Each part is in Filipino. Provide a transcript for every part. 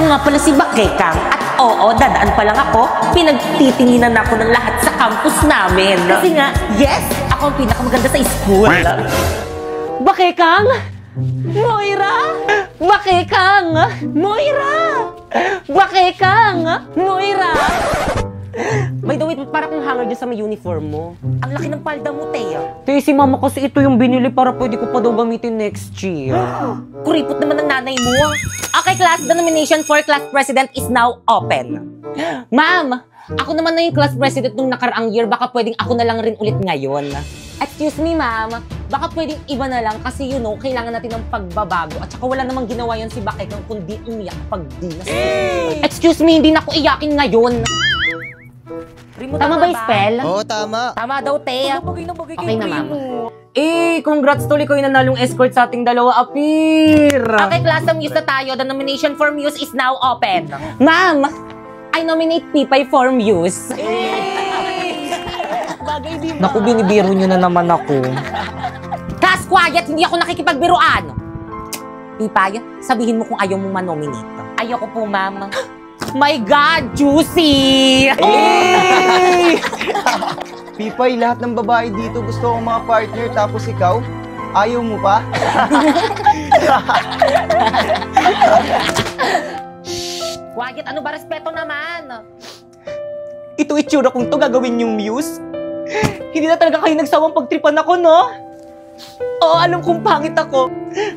nga pala si Bakekang at oo, dadaan pa lang ako, pinagtitinginan ako ng lahat sa campus namin. Kasi nga, yes, ako ang pinakamaganda sa school. Bakekang! Moira! Bakekang! Moira! Bakekang! Moira! By the way, para kung hanger dyan sa may uniform mo. Ang laki ng palda mo, Thea. Te, si mama kasi ito yung binili para pwede ko pa daw gamitin next year. Kuripot naman ng nanay mo. Okay, class, the nomination for class president is now open. Ma'am, ako naman na yung class president nung nakaraang year. Baka pwedeng ako na lang rin ulit ngayon. Excuse me, ma'am. Baka pwedeng iba na lang kasi you know, kailangan natin ng pagbabago. At saka wala namang ginawa yan si Bakekang kundi umiyak pag di na. Excuse me, hindi na ako iyakin ngayon. Tama ba yung spell? Oo, tama. Tama daw, Thea. Okay na, ma'am. Congrats tol, ikaw yung nanalong escort sa ating dalawa, Apir! Okay, class, sa Muse na tayo. The nomination for Muse is now open. Ma'am, I nominate Pipay for Muse. Bagay di Naku, binibiro nyo na naman ako. Class, quiet! Hindi ako nakikipagbiruan! Pipay, sabihin mo kung ayaw mong manominate. Ayoko po, ma'am. My God, juicy! Pipay, lahat ng babae dito gusto kong mga partner, tapos ikaw, ayaw mo pa? Quiet, ano ba respeto naman? Ito itsura kong to gagawin yung Muse? Hindi na talaga kayo nagsawang pagtripan ako, no? Oo, alam kong pangit ako.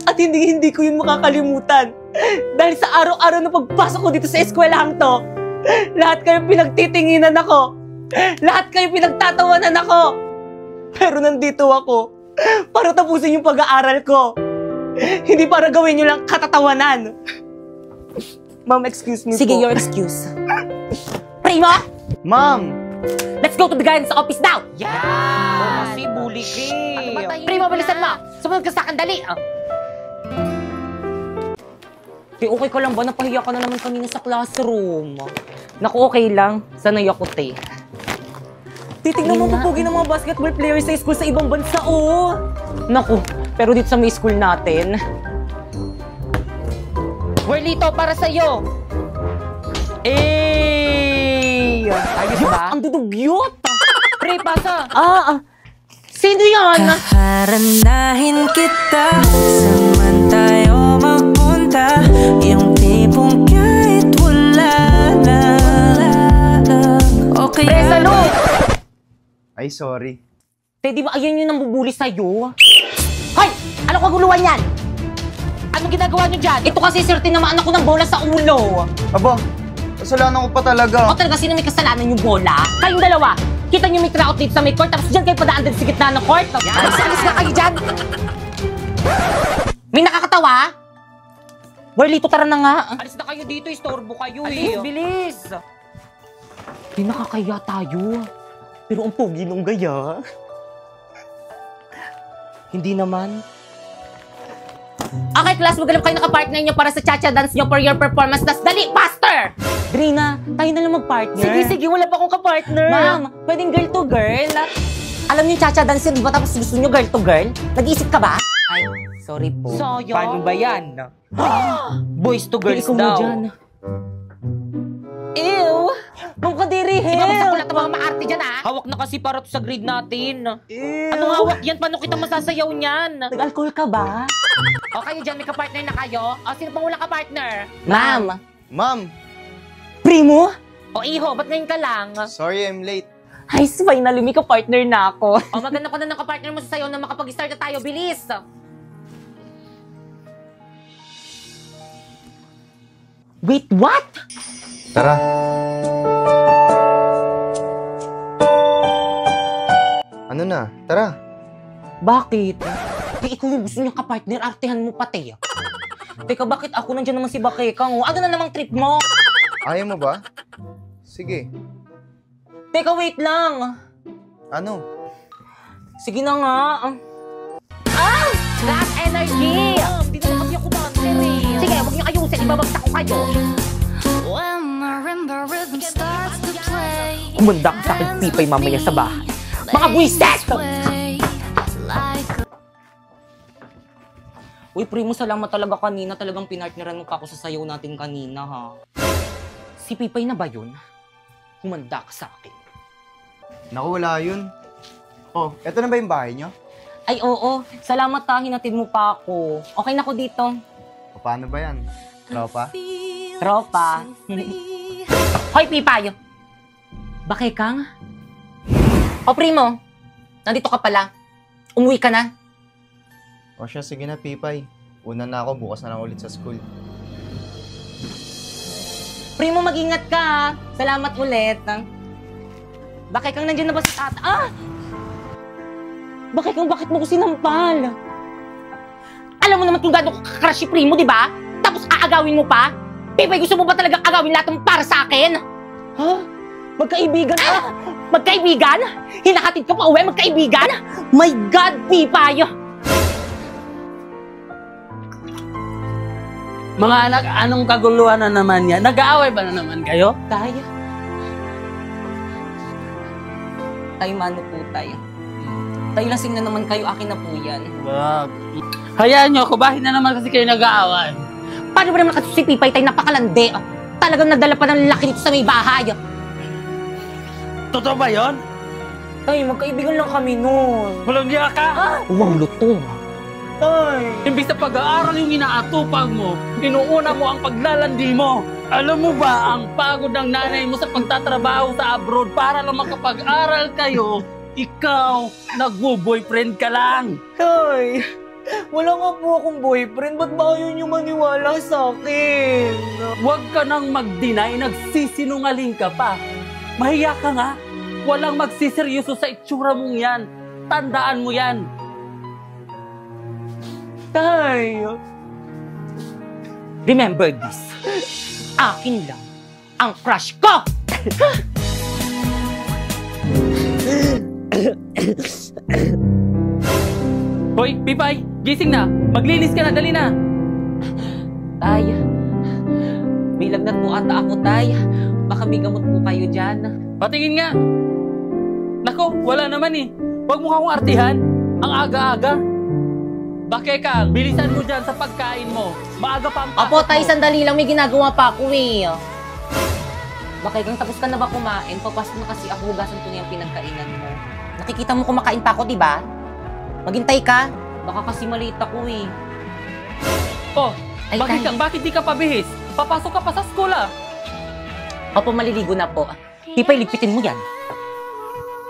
At hindi ko yun makakalimutan. Dahil sa araw-araw na pagpasok ko dito sa eskwelahang to, lahat kayo pinagtitinginan ako. Lahat kayo pinagtatawanan ako. Pero nandito ako para tapusin yung pag-aaral ko. Hindi para gawin nyo lang katatawanan. Ma'am, excuse me Sige, po. your excuse. Primo! Ma'am! Let's go to the guidance office now! Yan! Kasi bully ka. Primo, bilisan mo! Sumunod ka sa akin, dali! Okay ka lang ba? Napahiya ka na naman kanina sa classroom. Naku, okay lang. Sanay ako, te. Titignan mo pupugi ng mga basketball players sa school sa ibang bansa, oh! Naku, pero dito sa may school natin. Whirlito, para sa'yo! Ayos ba? Ang dudugyot! Pre, pasa! Sino yan? Haharandahin kita, saan tayo magpunta, yung tipong kahit wala lang. Okay. Pre, salud! Ay, sorry. Te, di ba ayan yung nambubuli sa'yo? Hoy! Ano kaguluhan yan? Anong ginagawa niyo dyan? Ito kasi sir, tinamaan ako ng bola sa ulo. Aba, kasalanan ko pa talaga. O talaga, sino may kasalanan yung bola? Kayong dalawa! Kita niyo may crowd dito sa may court, tapos dyan kayo padaan din sa gitna ng court. Alis na kayo dyan! May nakakatawa? Whirlito, tara na nga. Alis na kayo dito, istorbo kayo Alis, bilis! Di nakakaya tayo. Pero ang pogi nung gaya. Hindi naman. Okay, class, maghanap kayo ng kapartner nyo para sa cha-cha dance nyo for your performance. Tas dali, faster! Drina, tayo na lang mag-partner. Sige, wala pa akong kapartner. Ma'am, pwedeng girl to girl. Alam niyo yung cha-cha dance yun, ba? Tapos gusto niyo girl to girl? Nag-iisip ka ba? Ay, sorry po. Sayang. Paano ba yan? Boys to girls Ikaw mo daw. dyan. Ew! Ma'am Kadiri, Ibabagsak ko help! lahat ng mga maarte dyan, ha? Hawak na kasi para to sa grade natin. Ew. Anong hawak yan? Paano kita masasayaw niyan? Nag-alcohol ka ba? O kayo dyan, may kapartner na kayo? O sino pang walang kapartner? Ma'am! Ma'am, Primo? O iho, ba't ngayon ka lang? sorry I'm late. Ay, finally, may ka-partner na ako. O maganda ka na ng kapartner mo sa sayo na makapag-start na tayo. Bilis! Wait, what? Tara. Ano na? Tara. Bakit? Kaya ikaw yung gusto niyong kapartner, artehan mo pati. Teka, bakit ako nandiyan naman si Bakekang? Ano na namang trip mo? Ayaw mo ba? Sige. Teka, wait lang. Ano? Sige na nga. That energy! Hindi naman kasi ako dancer eh. Sige, huwag niyo ayusin. Ibabagsak ko kayo. When marimba rhythm starts to play, Kumanda ka sa akin, Pipay, mamaya sa bahay. Mga buwiset! Uy, Primo, salamat talaga kanina. Talagang pinartneran mo pa ako sa sayaw natin kanina, ha? Si Pipay na ba yun? Humanda ka sa akin. Naku, wala yun. Oh, eto na ba yung bahay nyo? Ay, oo. Salamat ha, hinatid mo pa ako. Okay na ako dito. O, paano ba yan? Tropa? Tropa. Hoy, Pipay! Bakit kang? O, Primo, nandito ka pala. Umuwi ka na. O siya, sige na, Pipay. Una na ako, bukas na lang ulit sa school. Primo, mag-ingat ka ha. Salamat ulit. Bakit kang nandiyan na ba si tata? Ah! Bakit mo ko sinampal? Alam mo naman kung gaano ka-crush si Primo, di ba? Tapos aagawin mo pa? Pipay, gusto mo ba talagang agawin lahat ng para sa akin? Ha? Magkaibigan ka? Magkaibigan? Hinakatid ka pa uwi, magkaibigan? My God, Pipay! Mga anak, anong kaguluhan na naman yan? Nag-aaway ba na naman kayo? Tay? Tay, mano po, Tay? Tay, lasing na naman kayo, akin na po yan. Wag. Hayaan nyo, kubahin na naman kasi kayo nag-aaway. Paano ba naman kasi si Pipay, Tay, napakalandi? Talagang nadala pa ng laki dito sa may bahay. Totoo ba yon? Tay, magkaibigan lang kami nun. Walang niya ka? Uwang lutong. Tay! Imbis na pag-aaral yung inaatupag mo, inuuna mo ang paglalandi mo. Alam mo ba ang pagod ng nanay mo sa pagtatrabaho sa abroad para lang makapag-aral kayo, ikaw, nagbo-boyfriend ka lang. Tay! Wala nga po akong boyfriend. Ba't ba ayaw niyo maniwala sa akin? Huwag ka nang mag-deny, nagsisinungaling ka pa. Mahiya ka nga. Walang magsiseryoso sa itsura mong yan. Tandaan mo yan. Tay! Remember this. Akin lang ang crush ko! Hoy, Pipay, gising na. Maglinis ka na, dali na. Tay, may lagnat po ata ako, Tay. Baka may gamot po kayo dyan. Patingin nga. Nako, wala naman eh. Huwag mo akong artihan. Ang aga-aga. Bakit ka? Bilisan mo dyan sa pagkain mo. Maaga pa ang pasok Apo, Tay, mo. sandali lang. May ginagawa pa ako eh. Bakit kang tapos ka na ba kumain? Papasok na kasi ako, hugasan ko na yung pinagkainan mo. Nakikita mo kumakain pa ako, di ba? Maghintay ka. Baka kasi maliit ako eh. Oh, Ay, bakit di ka pabihis? Papasok ka pa sa school ah. Opo, maliligo na po. Pipay, lipitin mo yan.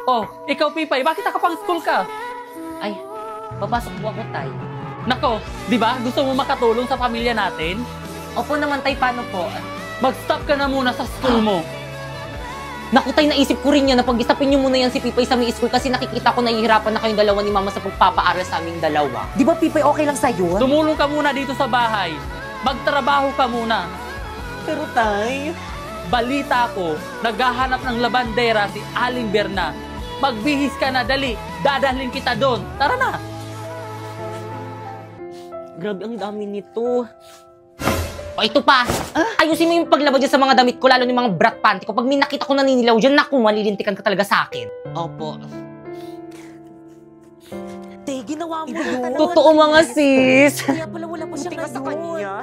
Oh, ikaw Pipay, bakit nakapang school ka? Ay, papasok po ako, Tay. Nako, di ba? Gusto mo makatulong sa pamilya natin? Opo naman, Tay, paano po? Mag-stop ka na muna sa school mo. Naku, Tay, naisip ko rin yan na pag-istapin niyo muna yan si Pipay sa may school kasi nakikita ko nahihirapan na kayong dalawa ni Mama sa pagpapaaral sa aming dalawa. Di ba, Pipay, okay lang sa'yo? Tumulong ka muna dito sa bahay. Magtrabaho ka muna. Pero Tay, Balita ko, naghahanap ng labandera si Aling Berna. Magbihis ka na, dali. Dadalhin kita doon. Tara na. Grabe, ang dami nito. O, ito pa. Ayusin mo yung paglaba dyan sa mga damit ko, lalo ng mga brat panty ko. Pag may nakita ko naninilaw dyan, naku, malilintikan ka talaga sa akin. Opo. Tay, ginawa mo. Totoo mga sis. Kaya pala wala pa siya ngayon. Sa kanya.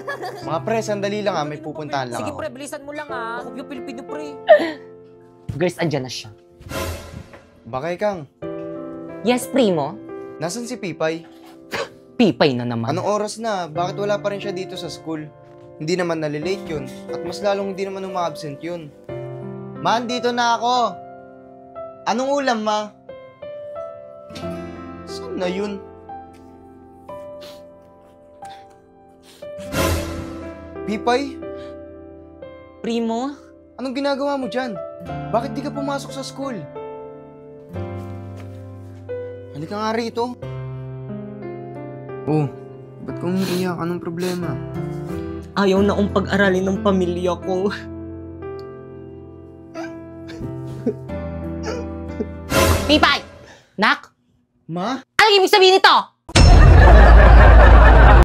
Mga pre, sandali lang may pupuntahan lang Sige ako. pre, bilisan mo lang Ako yung Pilipino pre. Girls, andyan na siya. Bakay Kang, Yes, Primo. nasan si Pipay? Pipay na naman. Anong oras na? Bakit wala pa rin siya dito sa school? Hindi naman nalilate yun. At mas lalong hindi naman uma-absent yun. Ma, dito na ako. Anong ulam, ma? Saan na yun? Pipay, Primo? anong ginagawa mo dyan? Bakit di ka pumasok sa school? Halika nga rito. Oh, ba't kang umiiyak? Anong problema? Ayaw na akong pag-aralin ng pamilya ko. Pipay! Nak? Ma? Anong ibig sabihin nito?